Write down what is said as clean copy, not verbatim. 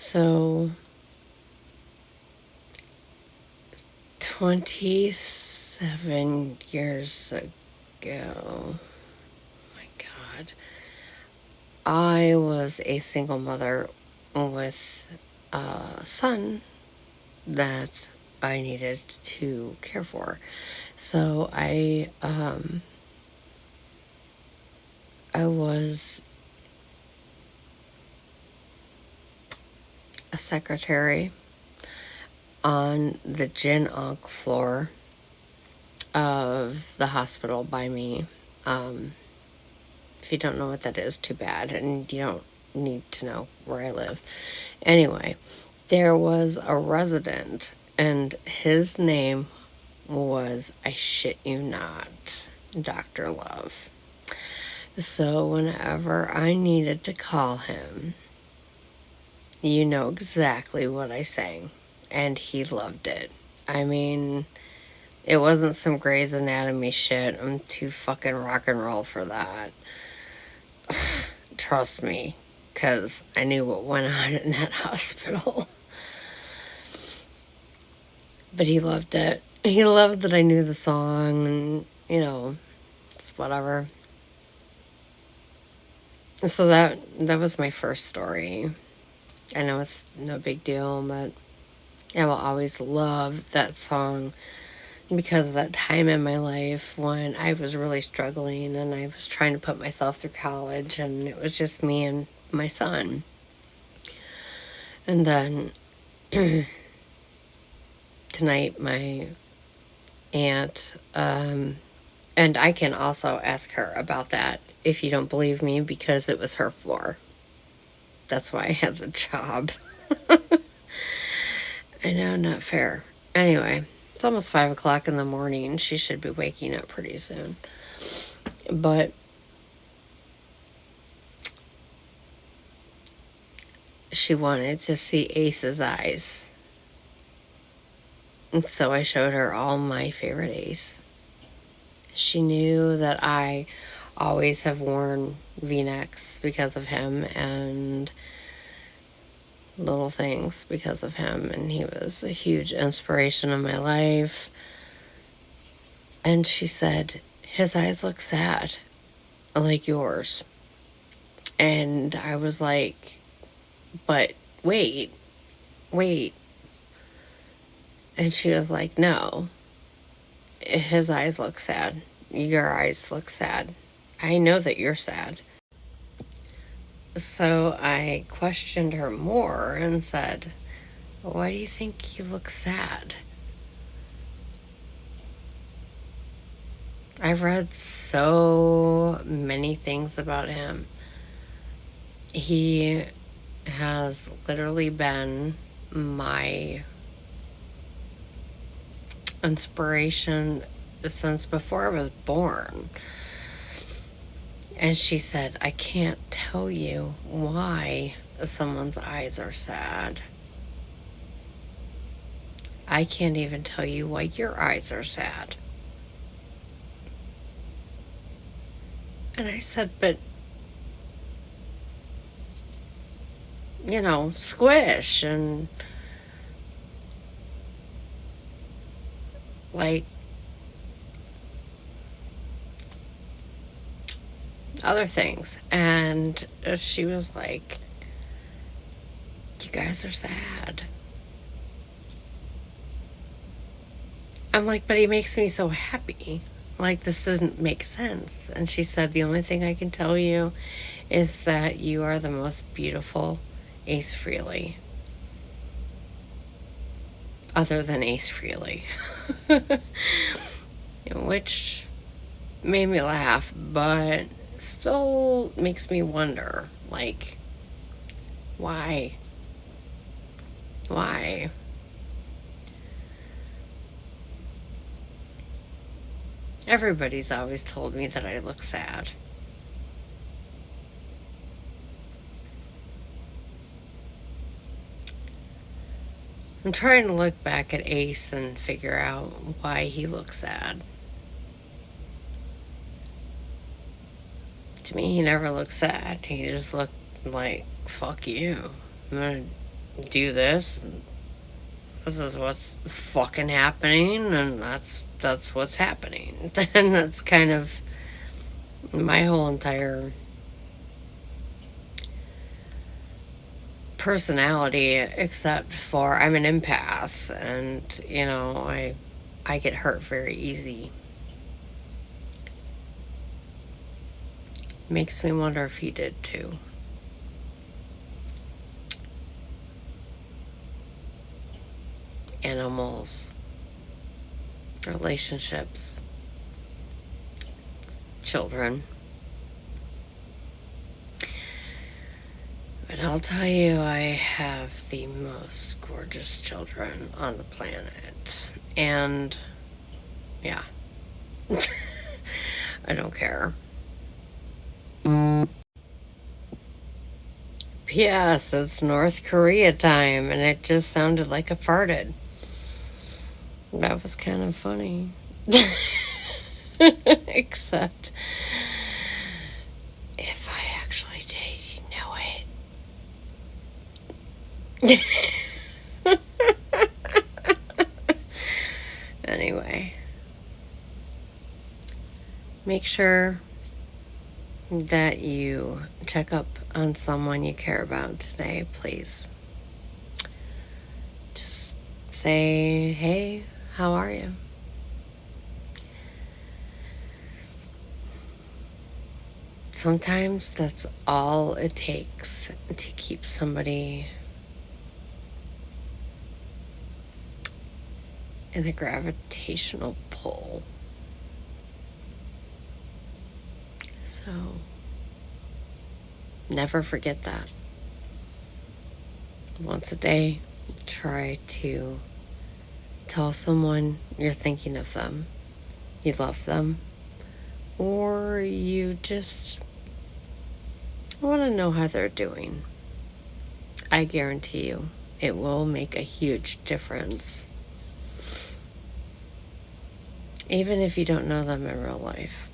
So 27 years ago, my God, I was a single mother with a son that I needed to care for. So I was a secretary on the Gin Onc floor of the hospital by me. If you don't know what that is, too bad, and you don't need to know where I live. Anyway, there was a resident, and his name was, I shit you not, Dr. Love. So whenever I needed to call him, you know exactly what I sang, and he loved it. I mean, it wasn't some Grey's Anatomy shit. I'm too fucking rock and roll for that. Trust me, because I knew what went on in that hospital. But he loved it. He loved that I knew the song, and, you know, it's whatever. So that was my first story. I know it's no big deal, but I will always love that song because of that time in my life when I was really struggling and I was trying to put myself through college, and it was just me and my son. And then tonight, my aunt, and I can also ask her about that if you don't believe me, because it was her floor. That's why I had the job. I know, not fair. Anyway, it's almost 5 o'clock in the morning. She should be waking up pretty soon. But she wanted to see Ace's eyes. And so I showed her all my favorite Ace. She knew that I always have worn V-necks because of him, and little things because of him, and he was a huge inspiration in my life. And she said, his eyes look sad, like yours. And I was like, but wait. And she was like, no, his eyes look sad. Your eyes look sad. I know that you're sad. So I questioned her more and said, why do you think he looks sad? I've read so many things about him. He has literally been my inspiration since before I was born. And she said, I can't tell you why someone's eyes are sad. I can't even tell you why your eyes are sad. And I said, but, you know, squish and, like, other things. And she was like, you guys are sad. I'm like, but he makes me so happy. Like, this doesn't make sense. And she said, the only thing I can tell you is that you are the most beautiful Ace Frehley. Other than Ace Frehley. Which made me laugh, but still makes me wonder, like, why? Everybody's always told me that I look sad. I'm trying to look back at Ace and figure out why he looks sad. To me, he never looked sad. He just looked like, fuck you. I'm gonna do this. This is what's fucking happening, and that's what's happening. And that's kind of my whole entire personality, except for I'm an empath, and I get hurt very easy. Makes me wonder if he did too. Animals, relationships, children. But I'll tell you, I have the most gorgeous children on the planet. And, yeah. I don't care. P.S. It's North Korea time, and it just sounded like I farted. That was kind of funny. Except if I actually did know it. Anyway, make sure that you check up on someone you care about today, please. Just say, hey, how are you? Sometimes that's all it takes to keep somebody in the gravitational pull. So, never forget that. Once a day, try to tell someone you're thinking of them, you love them, or you just want to know how they're doing. I guarantee you it will make a huge difference. Even if you don't know them in real life.